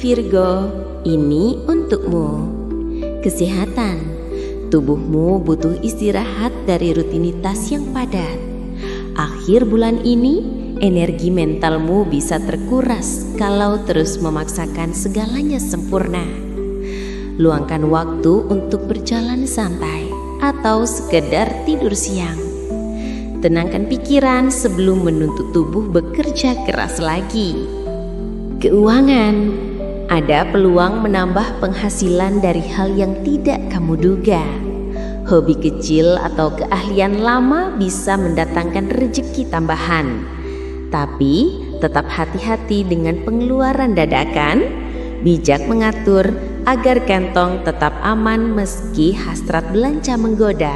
Virgo, ini untukmu. Kesehatan. Tubuhmu butuh istirahat dari rutinitas yang padat. Akhir bulan ini, energi mentalmu bisa terkuras kalau terus memaksakan segalanya sempurna. Luangkan waktu untuk berjalan santai atau sekedar tidur siang. Tenangkan pikiran sebelum menuntut tubuh bekerja keras lagi. Keuangan, ada peluang menambah penghasilan dari hal yang tidak kamu duga. Hobi kecil atau keahlian lama bisa mendatangkan rezeki tambahan. Tapi tetap hati-hati dengan pengeluaran dadakan, bijak mengatur agar kantong tetap aman meski hasrat belanja menggoda.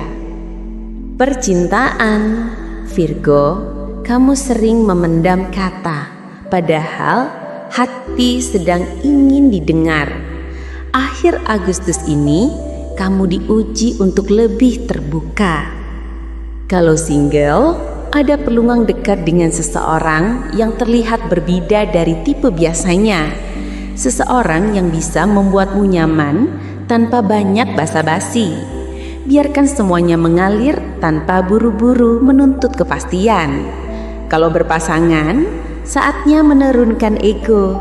Percintaan, Virgo, kamu sering memendam kata, padahal hati sedang ingin didengar. Akhir Agustus ini, kamu diuji untuk lebih terbuka. Kalau single, ada peluang dekat dengan seseorang yang terlihat berbeda dari tipe biasanya. Seseorang yang bisa membuatmu nyaman tanpa banyak basa-basi. Biarkan semuanya mengalir tanpa buru-buru menuntut kepastian. Kalau berpasangan, saatnya menurunkan ego.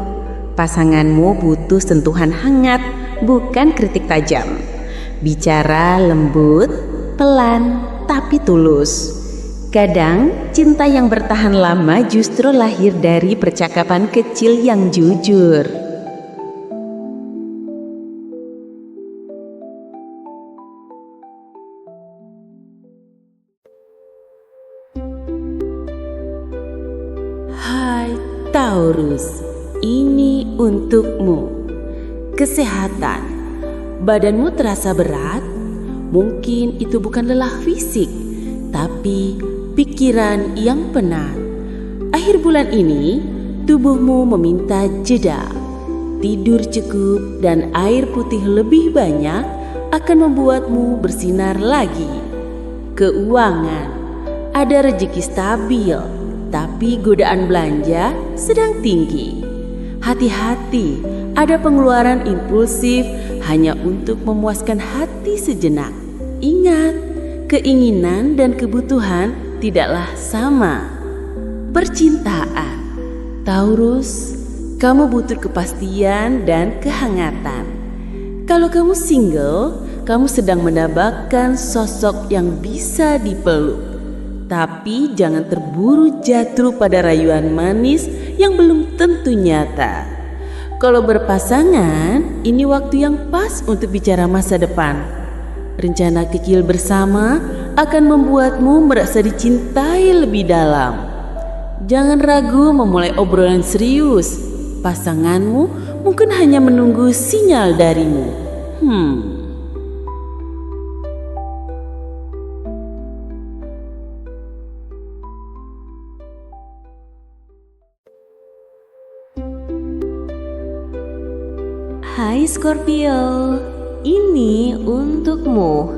Pasanganmu butuh sentuhan hangat, bukan kritik tajam. Bicara lembut, pelan, tapi tulus. Kadang, cinta yang bertahan lama justru lahir dari percakapan kecil yang jujur. Hai Taurus, ini untukmu. Kesehatan. Badanmu terasa berat? Mungkin itu bukan lelah fisik, tapi pikiran yang penat. Akhir bulan ini, tubuhmu meminta jeda. Tidur cukup dan air putih lebih banyak akan membuatmu bersinar lagi. Keuangan. Ada rezeki stabil, tapi godaan belanja sedang tinggi. Hati-hati, ada pengeluaran impulsif hanya untuk memuaskan hati sejenak. Ingat, keinginan dan kebutuhan tidaklah sama. Percintaan. Taurus, kamu butuh kepastian dan kehangatan. Kalau kamu single, kamu sedang mendapatkan sosok yang bisa dipeluk. Tapi jangan terburu jatuh pada rayuan manis yang belum tentu nyata. Kalau berpasangan, ini waktu yang pas untuk bicara masa depan. Rencana kecil bersama akan membuatmu merasa dicintai lebih dalam. Jangan ragu memulai obrolan serius. Pasanganmu mungkin hanya menunggu sinyal darimu. Hai Scorpio, ini untukmu.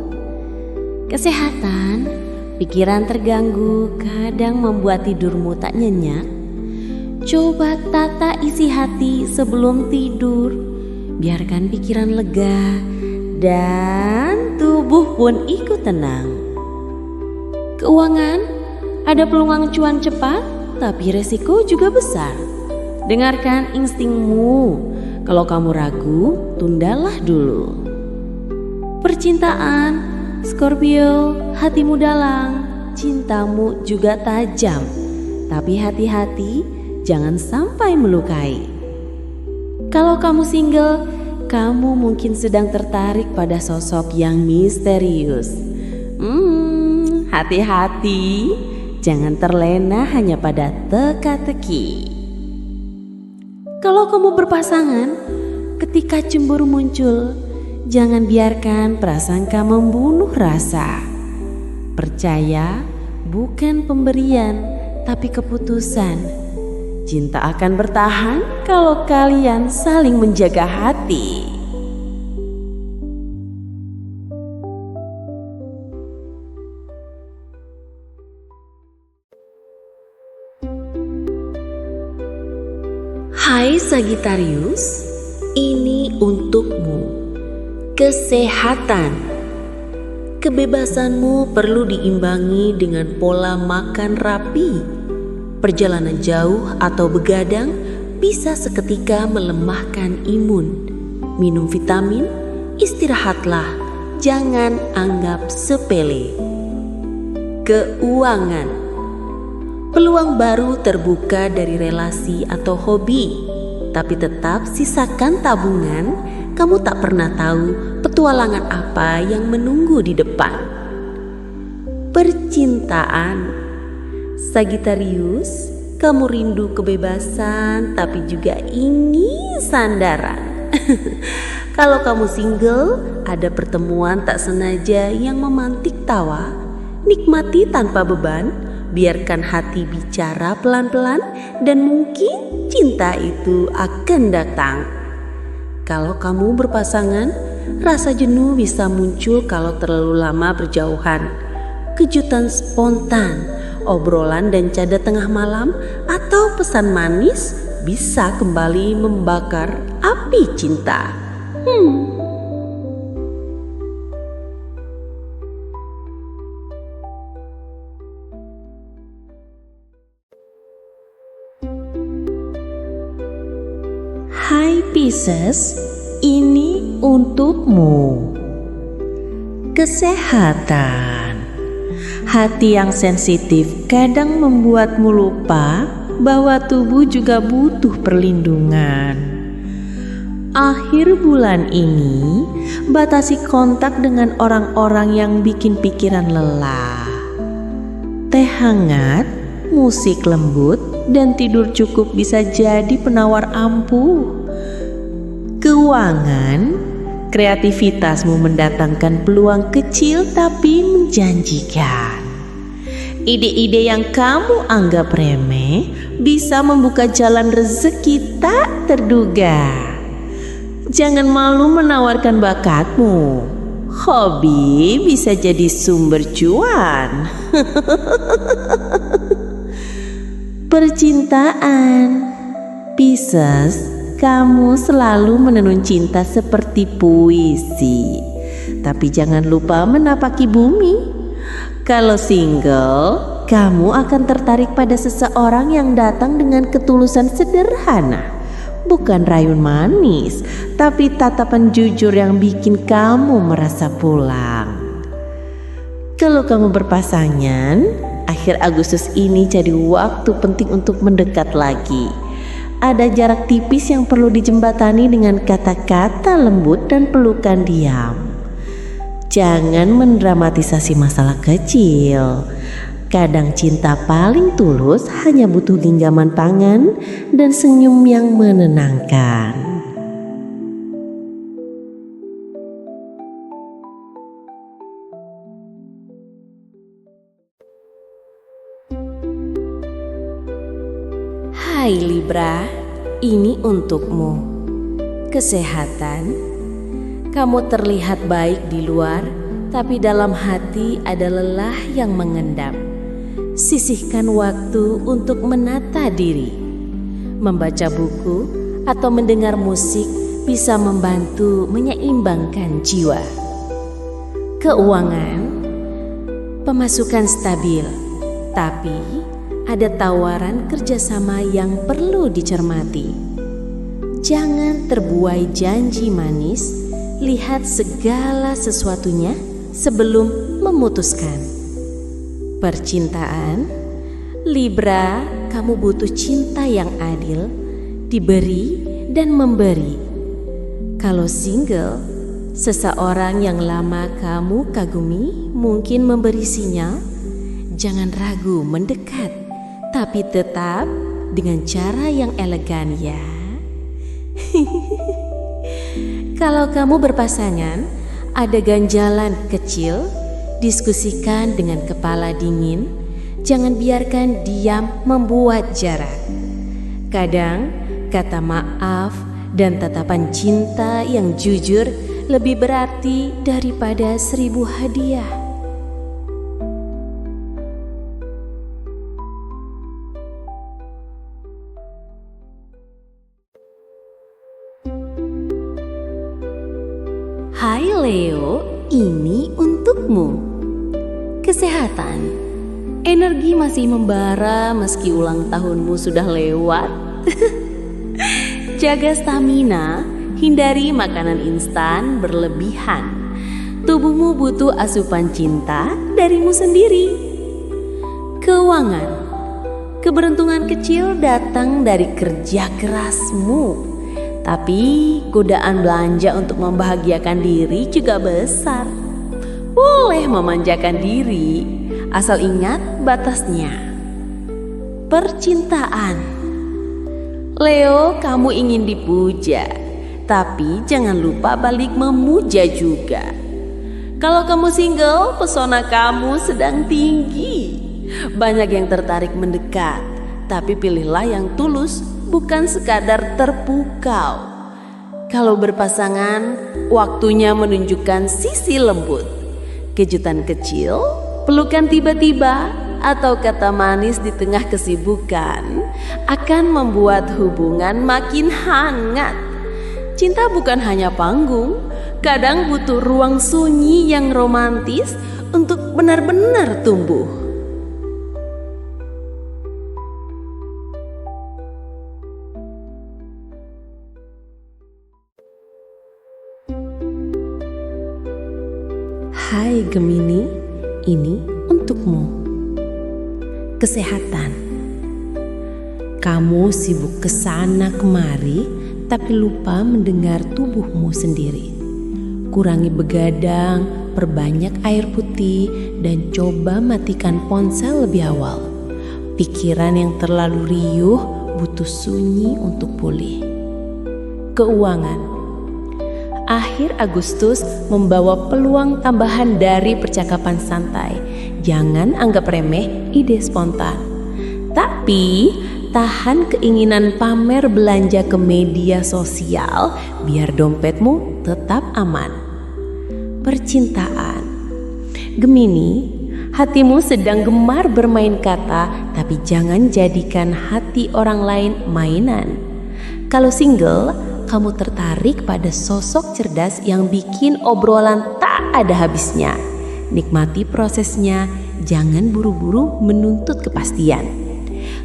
Kesehatan, pikiran terganggu kadang membuat tidurmu tak nyenyak. Coba tata isi hati sebelum tidur. Biarkan pikiran lega dan tubuh pun ikut tenang. Keuangan, ada peluang cuan cepat, tapi resiko juga besar. Dengarkan instingmu. Kalau kamu ragu, tundalah dulu. Percintaan, Scorpio, hatimu dalam, cintamu juga tajam. Tapi hati-hati, jangan sampai melukai. Kalau kamu single, kamu mungkin sedang tertarik pada sosok yang misterius. Hati-hati, jangan terlena hanya pada teka-teki. Kalau kamu berpasangan, ketika cemburu muncul, jangan biarkan prasangka membunuh rasa. Percaya bukan pemberian, tapi keputusan. Cinta akan bertahan kalau kalian saling menjaga hati. Hai Sagittarius, ini untukmu. Kesehatan. Kebebasanmu perlu diimbangi dengan pola makan rapi. Perjalanan jauh atau begadang bisa seketika melemahkan imun. Minum vitamin, istirahatlah, jangan anggap sepele. Keuangan. Peluang baru terbuka dari relasi atau hobi, tapi tetap sisakan tabungan. Kamu tak pernah tahu petualangan apa yang menunggu di depan. Percintaan. Sagittarius, kamu rindu kebebasan tapi juga ingin sandaran. Kalau kamu single, ada pertemuan tak sengaja yang memantik tawa. Nikmati tanpa beban, biarkan hati bicara pelan-pelan, dan mungkin cinta itu akan datang. Kalau kamu berpasangan, rasa jenuh bisa muncul kalau terlalu lama berjauhan. Kejutan spontan, obrolan dan canda tengah malam, atau pesan manis bisa kembali membakar api cinta. Hai Pisces, ini untukmu. Kesehatan. Hati yang sensitif kadang membuatmu lupa bahwa tubuh juga butuh perlindungan. Akhir bulan ini, batasi kontak dengan orang-orang yang bikin pikiran lelah. Teh hangat, musik lembut, dan tidur cukup bisa jadi penawar ampuh. Keuangan. Kreativitasmu mendatangkan peluang kecil tapi menjanjikan. Ide-ide yang kamu anggap remeh bisa membuka jalan rezeki tak terduga. Jangan malu menawarkan bakatmu. Hobi bisa jadi sumber cuan. Percintaan. Pisces, kamu selalu menenun cinta seperti puisi, tapi jangan lupa menapaki bumi. Kalau single, kamu akan tertarik pada seseorang yang datang dengan ketulusan sederhana. Bukan rayuan manis, tapi tatapan jujur yang bikin kamu merasa pulang. Kalau kamu berpasangan, akhir Agustus ini jadi waktu penting untuk mendekat lagi. Ada jarak tipis yang perlu dijembatani dengan kata-kata lembut dan pelukan diam. Jangan mendramatisasi masalah kecil. Kadang cinta paling tulus hanya butuh genggaman tangan dan senyum yang menenangkan. Hai Libra, ini untukmu. Kesehatan. Kamu terlihat baik di luar, tapi dalam hati ada lelah yang mengendap. Sisihkan waktu untuk menata diri. Membaca buku atau mendengar musik bisa membantu menyeimbangkan jiwa. Keuangan. Pemasukan stabil, tapi ada tawaran kerjasama yang perlu dicermati. Jangan terbuai janji manis, lihat segala sesuatunya sebelum memutuskan. Percintaan. Libra, kamu butuh cinta yang adil, diberi dan memberi. Kalau single, seseorang yang lama kamu kagumi mungkin memberi sinyal. Jangan ragu mendekat, tapi tetap dengan cara yang elegan ya. Kalau kamu berpasangan, ada ganjalan kecil, diskusikan dengan kepala dingin. Jangan biarkan diam membuat jarak. Kadang kata maaf dan tatapan cinta yang jujur lebih berarti daripada 1000 hadiah. Hai Leo, ini untukmu. Kesehatan. Energi masih membara meski ulang tahunmu sudah lewat. Jaga stamina, hindari makanan instan berlebihan. Tubuhmu butuh asupan cinta darimu sendiri. Keuangan. Keberuntungan kecil datang dari kerja kerasmu. Tapi godaan belanja untuk membahagiakan diri juga besar. Boleh memanjakan diri, asal ingat batasnya. Percintaan. Leo, kamu ingin dipuja, tapi jangan lupa balik memuja juga. Kalau kamu single, pesona kamu sedang tinggi. Banyak yang tertarik mendekat, tapi pilihlah yang tulus, bukan sekadar terpukau. Kalau berpasangan, waktunya menunjukkan sisi lembut. Kejutan kecil, pelukan tiba-tiba, atau kata manis di tengah kesibukan akan membuat hubungan makin hangat. Cinta bukan hanya panggung, kadang butuh ruang sunyi yang romantis untuk benar-benar tumbuh. Hai Gemini, ini untukmu. Kesehatan. Kamu sibuk kesana kemari, tapi lupa mendengar tubuhmu sendiri. Kurangi begadang, perbanyak air putih, dan coba matikan ponsel lebih awal. Pikiran yang terlalu riuh butuh sunyi untuk pulih. Keuangan. Akhir Agustus membawa peluang tambahan dari percakapan santai. Jangan anggap remeh ide spontan. Tapi tahan keinginan pamer belanja ke media sosial biar dompetmu tetap aman. Percintaan. Gemini, hatimu sedang gemar bermain kata, tapi jangan jadikan hati orang lain mainan. Kalau single, kamu tertarik pada sosok cerdas yang bikin obrolan tak ada habisnya. Nikmati prosesnya, jangan buru-buru menuntut kepastian.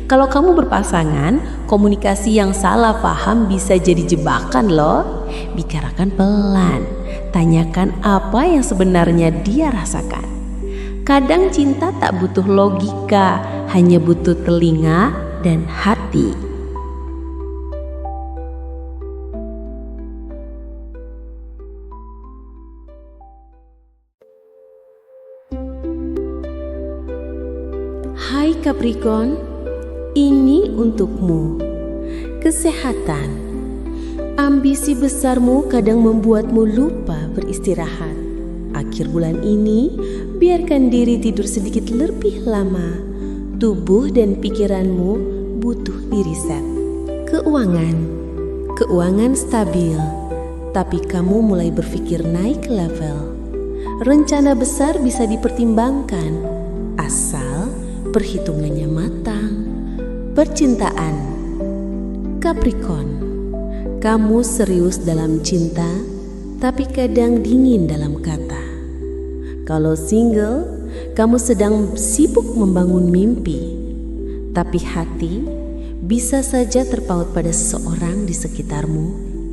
Kalau kamu berpasangan, komunikasi yang salah paham bisa jadi jebakan loh. Bicarakan pelan, tanyakan apa yang sebenarnya dia rasakan. Kadang cinta tak butuh logika, hanya butuh telinga dan hati. Hai Capricorn, ini untukmu. Kesehatan. Ambisi besarmu kadang membuatmu lupa beristirahat. Akhir bulan ini, biarkan diri tidur sedikit lebih lama. Tubuh dan pikiranmu butuh diriset. Keuangan. Keuangan stabil, tapi kamu mulai berpikir naik level. Rencana besar bisa dipertimbangkan, asal perhitungannya matang. Percintaan. Capricorn, kamu serius dalam cinta, tapi kadang dingin dalam kata. Kalau single, kamu sedang sibuk membangun mimpi, tapi hati bisa saja terpaut pada seseorang di sekitarmu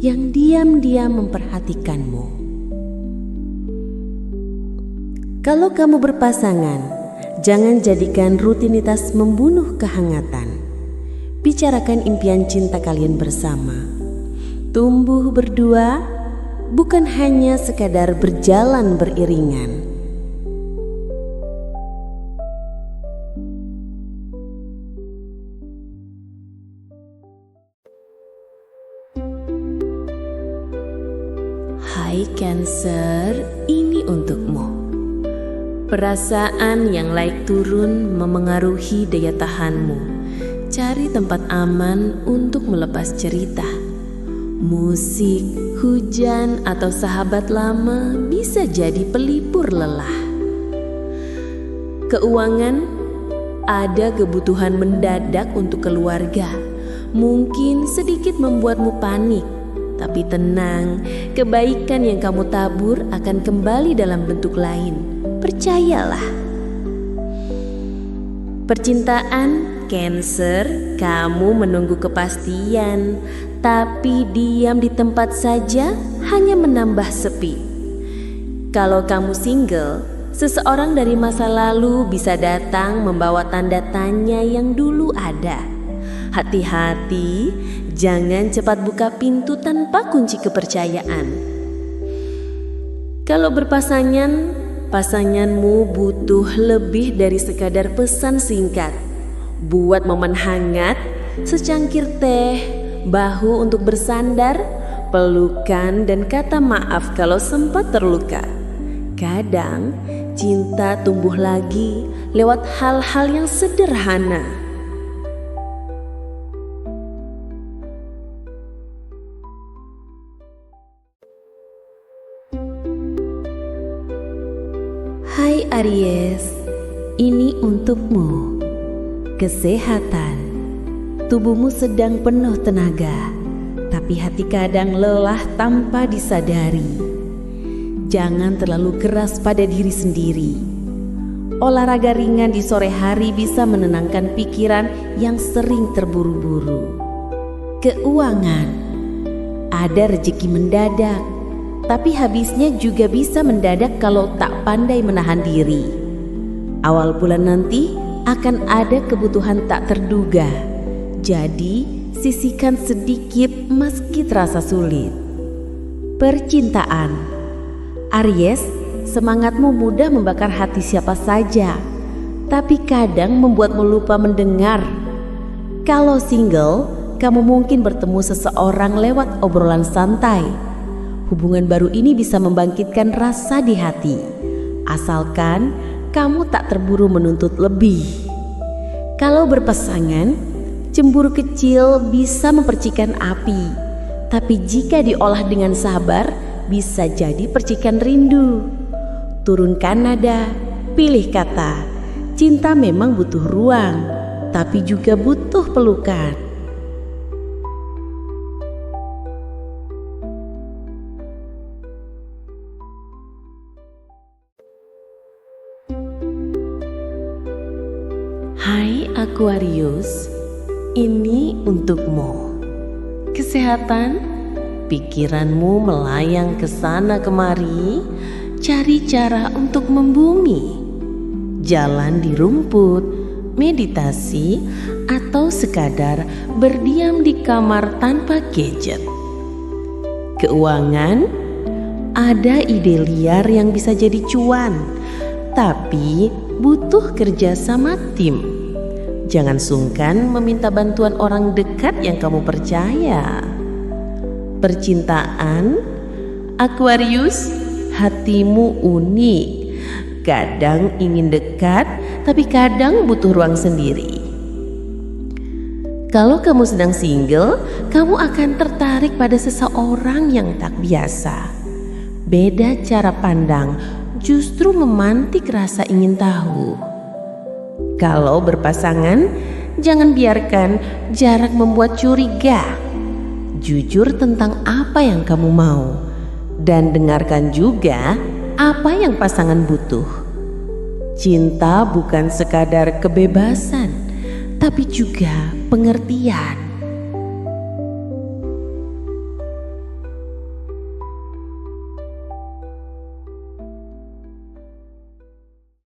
yang diam-diam memperhatikanmu. Kalau kamu berpasangan, jangan jadikan rutinitas membunuh kehangatan. Bicarakan impian cinta kalian bersama. Tumbuh berdua, bukan hanya sekadar berjalan beriringan. Hai Cancer, ini untukmu. Perasaan yang naik turun memengaruhi daya tahanmu. Cari tempat aman untuk melepas cerita. Musik, hujan, atau sahabat lama bisa jadi pelipur lelah. Keuangan, ada kebutuhan mendadak untuk keluarga. Mungkin sedikit membuatmu panik. Tapi tenang, kebaikan yang kamu tabur akan kembali dalam bentuk lain. Percayalah. Percintaan Cancer, kamu menunggu kepastian, tapi diam di tempat saja hanya menambah sepi. Kalau kamu single, seseorang dari masa lalu bisa datang membawa tanda tanya yang dulu ada. Hati-hati, jangan cepat buka pintu tanpa kunci kepercayaan. Kalau berpasangan, pasanganmu butuh lebih dari sekadar pesan singkat. Buat momen hangat, secangkir teh, bahu untuk bersandar, pelukan dan kata maaf kalau sempat terluka. Kadang cinta tumbuh lagi lewat hal-hal yang sederhana. Hai Aries, ini untukmu. Kesehatan. Tubuhmu sedang penuh tenaga, tapi hati kadang lelah tanpa disadari. Jangan terlalu keras pada diri sendiri. Olahraga ringan di sore hari bisa menenangkan pikiran yang sering terburu-buru. Keuangan. Ada rezeki mendadak, tapi habisnya juga bisa mendadak kalau tak pandai menahan diri. Awal bulan nanti akan ada kebutuhan tak terduga, jadi sisihkan sedikit meski terasa sulit. Percintaan. Aries, semangatmu mudah membakar hati siapa saja, tapi kadang membuatmu lupa mendengar. Kalau single, kamu mungkin bertemu seseorang lewat obrolan santai. Hubungan baru ini bisa membangkitkan rasa di hati, asalkan kamu tak terburu menuntut lebih. Kalau berpasangan, cemburu kecil bisa mempercikan api, tapi jika diolah dengan sabar, bisa jadi percikan rindu. Turunkan nada, pilih kata. Cinta memang butuh ruang, tapi juga butuh pelukan. Hai Aquarius, ini untukmu. Kesehatan, pikiranmu melayang ke sana kemari, cari cara untuk membumi. Jalan di rumput, meditasi, atau sekadar berdiam di kamar tanpa gadget. Keuangan, ada ide liar yang bisa jadi cuan, tapi butuh kerja sama tim. Jangan sungkan meminta bantuan orang dekat yang kamu percaya. Percintaan, Aquarius, hatimu unik. Kadang ingin dekat, tapi kadang butuh ruang sendiri. Kalau kamu sedang single, kamu akan tertarik pada seseorang yang tak biasa. Beda cara pandang, justru memantik rasa ingin tahu. Kalau berpasangan, jangan biarkan jarak membuat curiga. Jujur tentang apa yang kamu mau, dan dengarkan juga apa yang pasangan butuh. Cinta bukan sekadar kebebasan, tapi juga pengertian.